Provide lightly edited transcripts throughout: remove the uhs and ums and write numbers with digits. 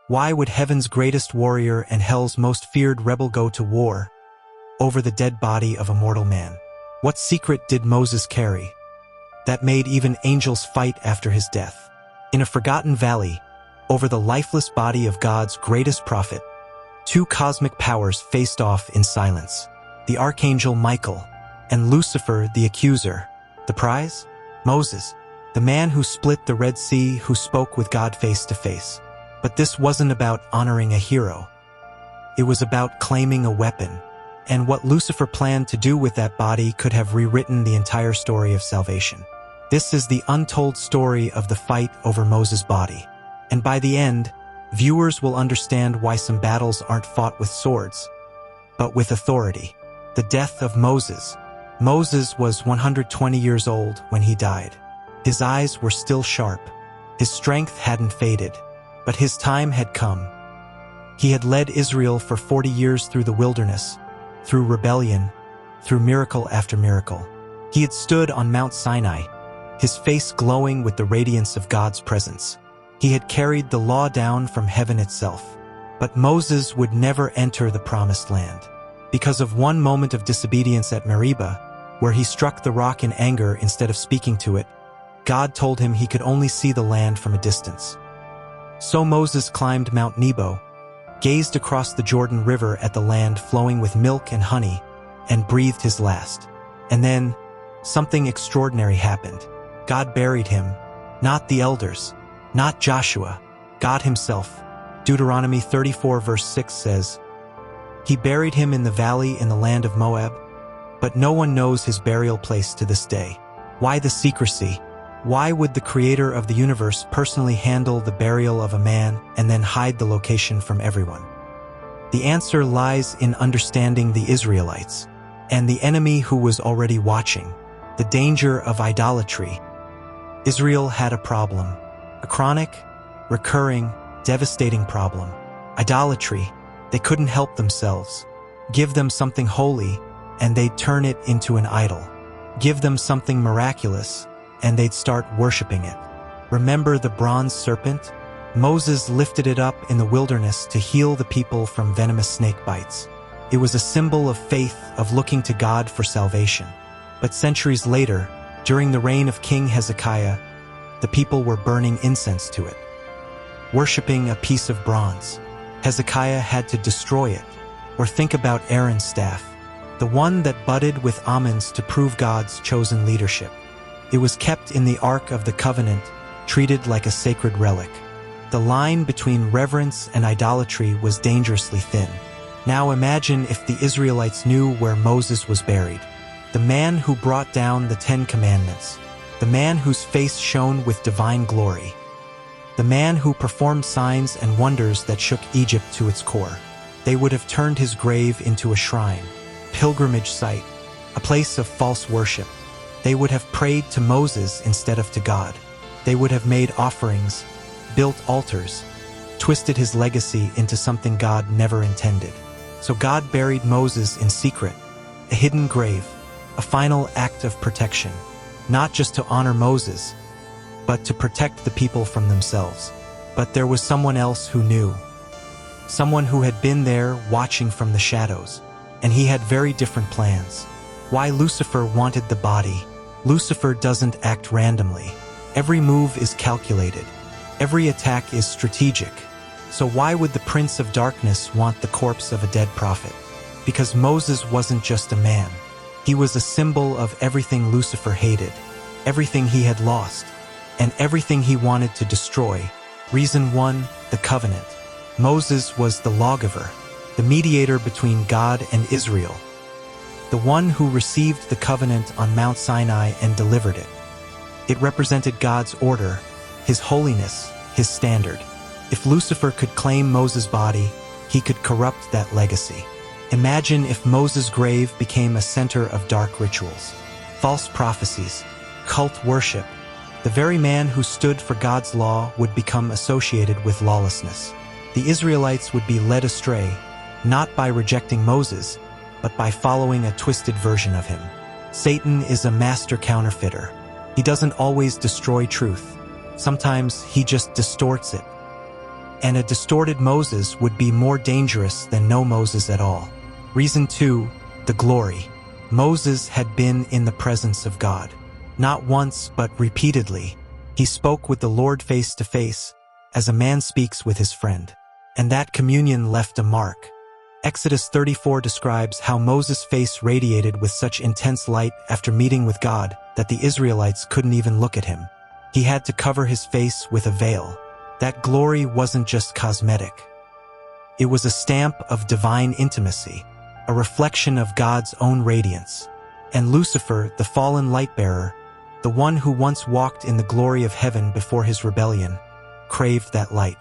Why would heaven's greatest warrior and hell's most feared rebel go to war over the dead body of a mortal man? What secret did Moses carry that made even angels fight after his death? In a forgotten valley, over the lifeless body of God's greatest prophet, two cosmic powers faced off in silence. The archangel Michael and Lucifer the accuser. The prize? Moses, the man who split the Red Sea, who spoke with God face to face. But this wasn't about honoring a hero. It was about claiming a weapon. And what Lucifer planned to do with that body could have rewritten the entire story of salvation. This is the untold story of the fight over Moses' body. And by the end, viewers will understand why some battles aren't fought with swords, but with authority. The death of Moses. Moses was 120 years old when he died. His eyes were still sharp. His strength hadn't faded, but his time had come. He had led Israel for 40 years through the wilderness, through rebellion, through miracle after miracle. He had stood on Mount Sinai, his face glowing with the radiance of God's presence. He had carried the law down from heaven itself. But Moses would never enter the promised land. Because of one moment of disobedience at Meribah, where he struck the rock in anger instead of speaking to it, God told him he could only see the land from a distance. So Moses climbed Mount Nebo, gazed across the Jordan River at the land flowing with milk and honey, and breathed his last. And then, something extraordinary happened. God buried him, not the elders, not Joshua, God himself. Deuteronomy 34 verse 6 says, "He buried him in the valley in the land of Moab, but no one knows his burial place to this day." Why the secrecy? Why would the creator of the universe personally handle the burial of a man and then hide the location from everyone? The answer lies in understanding the Israelites and the enemy who was already watching, the danger of idolatry. Israel had a problem, a chronic, recurring, devastating problem. Idolatry. They couldn't help themselves. Give them something holy, and they'd turn it into an idol. Give them something miraculous, and they'd start worshiping it. Remember the bronze serpent? Moses lifted it up in the wilderness to heal the people from venomous snake bites. It was a symbol of faith, of looking to God for salvation. But centuries later, during the reign of King Hezekiah, the people were burning incense to it, worshiping a piece of bronze. Hezekiah had to destroy it. Or think about Aaron's staff, the one that budded with almonds to prove God's chosen leadership. It was kept in the Ark of the Covenant, treated like a sacred relic. The line between reverence and idolatry was dangerously thin. Now imagine if the Israelites knew where Moses was buried, the man who brought down the 10 Commandments, the man whose face shone with divine glory, the man who performed signs and wonders that shook Egypt to its core. They would have turned his grave into a shrine, pilgrimage site, a place of false worship. They would have prayed to Moses instead of to God. They would have made offerings, built altars, twisted his legacy into something God never intended. So God buried Moses in secret, a hidden grave, a final act of protection, not just to honor Moses, but to protect the people from themselves. But there was someone else who knew, someone who had been there watching from the shadows, and he had very different plans. Why Lucifer wanted the body? Lucifer doesn't act randomly. Every move is calculated. Every attack is strategic. So why would the Prince of Darkness want the corpse of a dead prophet? Because Moses wasn't just a man. He was a symbol of everything Lucifer hated, everything he had lost, and everything he wanted to destroy. Reason 1, the covenant. Moses was the lawgiver, the mediator between God and Israel, the one who received the covenant on Mount Sinai and delivered it. It represented God's order, his holiness, his standard. If Lucifer could claim Moses' body, he could corrupt that legacy. Imagine if Moses' grave became a center of dark rituals, false prophecies, cult worship. The very man who stood for God's law would become associated with lawlessness. The Israelites would be led astray, not by rejecting Moses, but by following a twisted version of him. Satan is a master counterfeiter. He doesn't always destroy truth. Sometimes he just distorts it. and a distorted Moses would be more dangerous than no Moses at all. Reason 2, the glory. Moses had been in the presence of God. Not once, but repeatedly. He spoke with the Lord face to face, as a man speaks with his friend. And that communion left a mark. Exodus 34 describes how Moses' face radiated with such intense light after meeting with God that the Israelites couldn't even look at him. He had to cover his face with a veil. That glory wasn't just cosmetic. It was a stamp of divine intimacy, a reflection of God's own radiance. And Lucifer, the fallen light-bearer, the one who once walked in the glory of heaven before his rebellion, craved that light.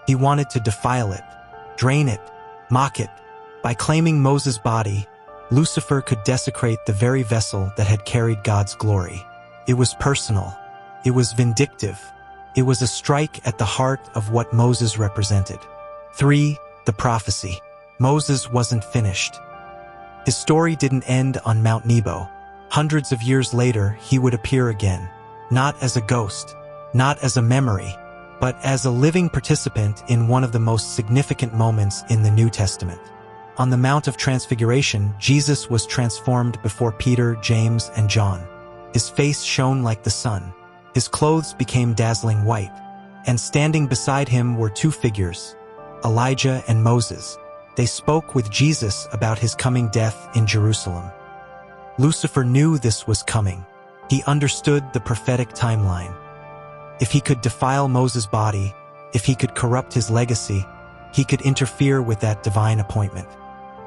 He wanted to defile it, drain it, mock it. By claiming Moses' body, Lucifer could desecrate the very vessel that had carried God's glory. It was personal. It was vindictive. It was a strike at the heart of what Moses represented. 3. The prophecy. Moses wasn't finished. His story didn't end on Mount Nebo. Hundreds of years later, he would appear again, not as a ghost, not as a memory, but as a living participant in one of the most significant moments in the New Testament. On the Mount of Transfiguration, Jesus was transformed before Peter, James, and John. His face shone like the sun. His clothes became dazzling white. And standing beside him were two figures, Elijah and Moses. They spoke with Jesus about his coming death in Jerusalem. Lucifer knew this was coming. He understood the prophetic timeline. If he could defile Moses' body, if he could corrupt his legacy, he could interfere with that divine appointment.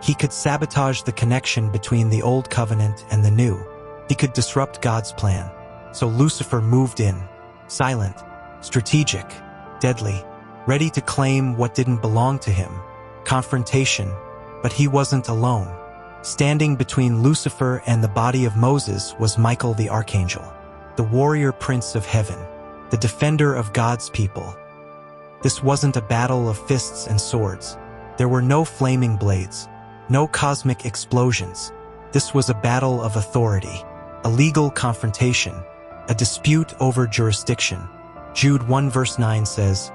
He could sabotage the connection between the old covenant and the new. He could disrupt God's plan. So Lucifer moved in, silent, strategic, deadly, ready to claim what didn't belong to him. Confrontation, but he wasn't alone. Standing between Lucifer and the body of Moses was Michael the archangel, the warrior prince of heaven, the defender of God's people. This wasn't a battle of fists and swords. There were no flaming blades, no cosmic explosions. This was a battle of authority, a legal confrontation, a dispute over jurisdiction. Jude 1 verse 9 says,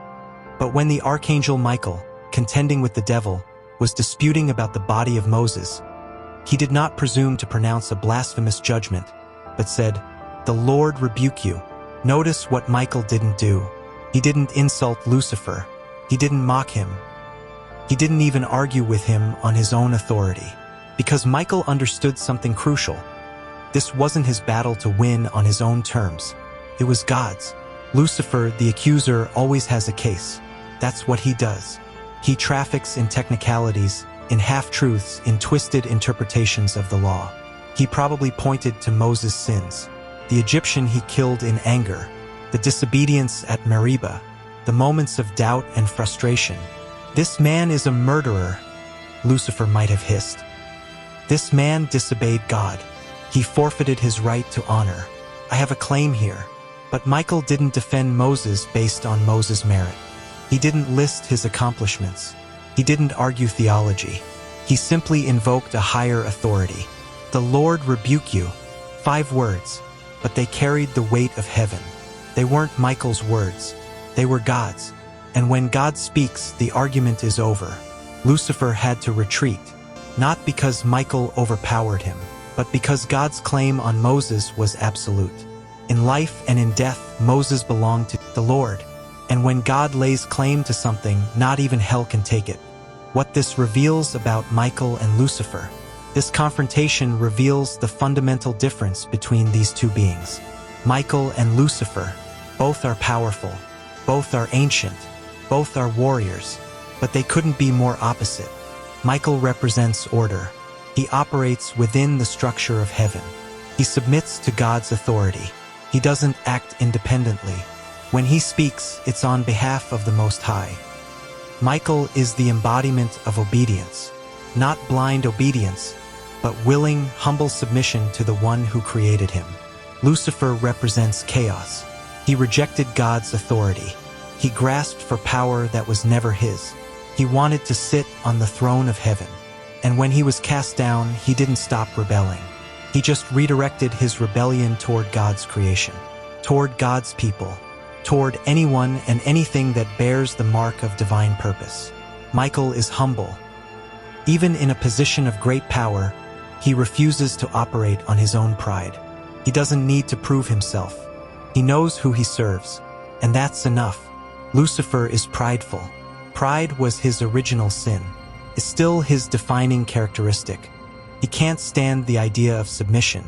"But when the archangel Michael, contending with the devil, was disputing about the body of Moses, he did not presume to pronounce a blasphemous judgment, but said, 'The Lord rebuke you.'" Notice what Michael didn't do. He didn't insult Lucifer. He didn't mock him. He didn't even argue with him on his own authority. Because Michael understood something crucial. This wasn't his battle to win on his own terms. It was God's. Lucifer, the accuser, always has a case. That's what he does. He traffics in technicalities, in half-truths, in twisted interpretations of the law. He probably pointed to Moses' sins, the Egyptian he killed in anger, the disobedience at Meribah, the moments of doubt and frustration. "This man is a murderer," Lucifer might have hissed. "This man disobeyed God. He forfeited his right to honor. I have a claim here." But Michael didn't defend Moses based on Moses' merit. He didn't list his accomplishments. He didn't argue theology. He simply invoked a higher authority. "The Lord rebuke you." 5 words, but they carried the weight of heaven. They weren't Michael's words. They were God's. And when God speaks, the argument is over. Lucifer had to retreat, not because Michael overpowered him, but because God's claim on Moses was absolute. In life and in death, Moses belonged to the Lord. And when God lays claim to something, not even hell can take it. What this reveals about Michael and Lucifer. This confrontation reveals the fundamental difference between these two beings. Michael and Lucifer, both are powerful, both are ancient, both are warriors, but they couldn't be more opposite. Michael represents order. He operates within the structure of heaven. He submits to God's authority. He doesn't act independently. When he speaks, it's on behalf of the Most High. Michael is the embodiment of obedience, not blind obedience, but willing, humble submission to the one who created him. Lucifer represents chaos. He rejected God's authority. He grasped for power that was never his. He wanted to sit on the throne of heaven. And when he was cast down, he didn't stop rebelling. He just redirected his rebellion toward God's creation, toward God's people. toward anyone and anything that bears the mark of divine purpose. Michael is humble. Even in a position of great power, he refuses to operate on his own pride. He doesn't need to prove himself. He knows who he serves, and that's enough. Lucifer is prideful. Pride was his original sin. It's still his defining characteristic. He can't stand the idea of submission.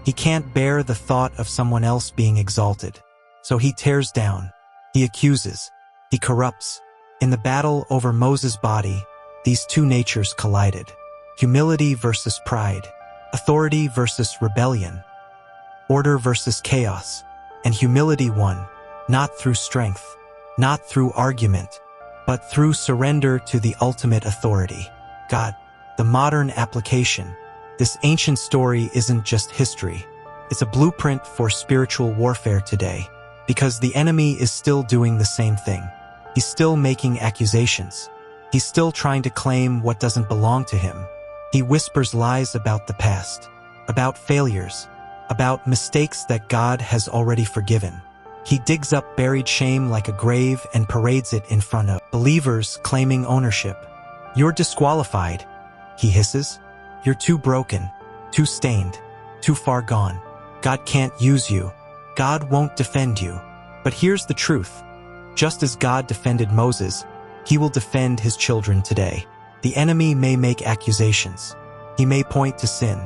He can't bear the thought of someone else being exalted. So he tears down. He accuses. He corrupts. In the battle over Moses' body, these two natures collided. Humility versus pride. Authority versus rebellion. Order versus chaos. And humility won, not through strength, not through argument, but through surrender to the ultimate authority, God. The modern application. This ancient story isn't just history. It's a blueprint for spiritual warfare today, because the enemy is still doing the same thing. He's still making accusations. He's still trying to claim what doesn't belong to him. He whispers lies about the past, about failures, about mistakes that God has already forgiven. He digs up buried shame like a grave and parades it in front of believers claiming ownership. You're disqualified, he hisses. You're too broken, too stained, too far gone. God can't use you. God won't defend you. But here's the truth. Just as God defended Moses, he will defend his children today. The enemy may make accusations. He may point to sin.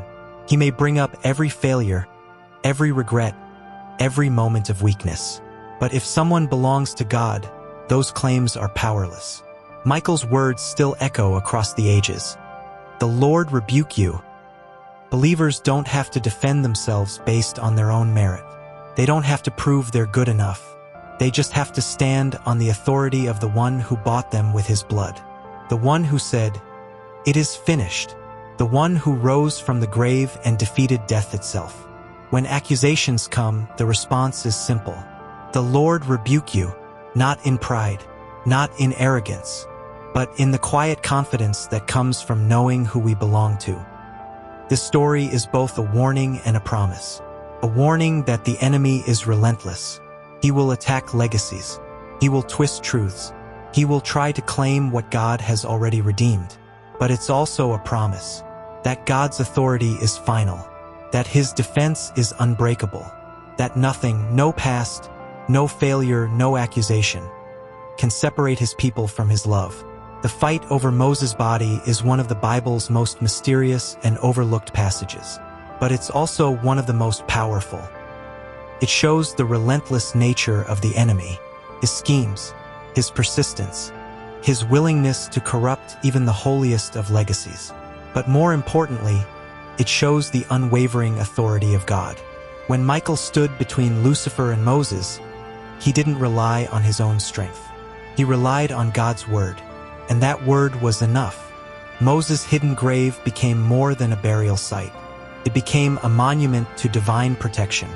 He may bring up every failure, every regret, every moment of weakness. But if someone belongs to God, those claims are powerless. Michael's words still echo across the ages. The Lord rebuke you. Believers don't have to defend themselves based on their own merit. They don't have to prove they're good enough. They just have to stand on the authority of the one who bought them with his blood. The one who said, "It is finished." The one who rose from the grave and defeated death itself. When accusations come, the response is simple. The Lord rebuke you, not in pride, not in arrogance, but in the quiet confidence that comes from knowing who we belong to. This story is both a warning and a promise. A warning that the enemy is relentless. He will attack legacies. He will twist truths. He will try to claim what God has already redeemed. But it's also a promise that God's authority is final, that his defense is unbreakable, that nothing, no past, no failure, no accusation, can separate his people from his love. The fight over Moses' body is one of the Bible's most mysterious and overlooked passages, but it's also one of the most powerful. It shows the relentless nature of the enemy, his schemes, his persistence, his willingness to corrupt even the holiest of legacies. But more importantly, it shows the unwavering authority of God. When Michael stood between Lucifer and Moses, he didn't rely on his own strength. He relied on God's word, and that word was enough. Moses' hidden grave became more than a burial site. It became a monument to divine protection,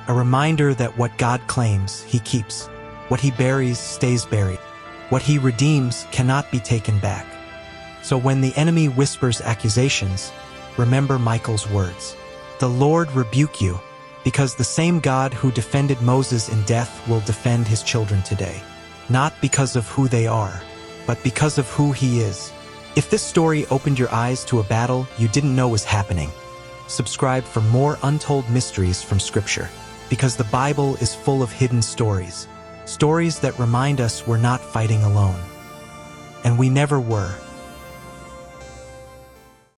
a reminder that what God claims, he keeps. What he buries stays buried. What he redeems cannot be taken back. So when the enemy whispers accusations, remember Michael's words. The Lord rebuke you, because the same God who defended Moses in death will defend his children today. Not because of who they are, but because of who he is. If this story opened your eyes to a battle you didn't know was happening, subscribe for more untold mysteries from Scripture, because the Bible is full of hidden stories, stories that remind us we're not fighting alone. And we never were.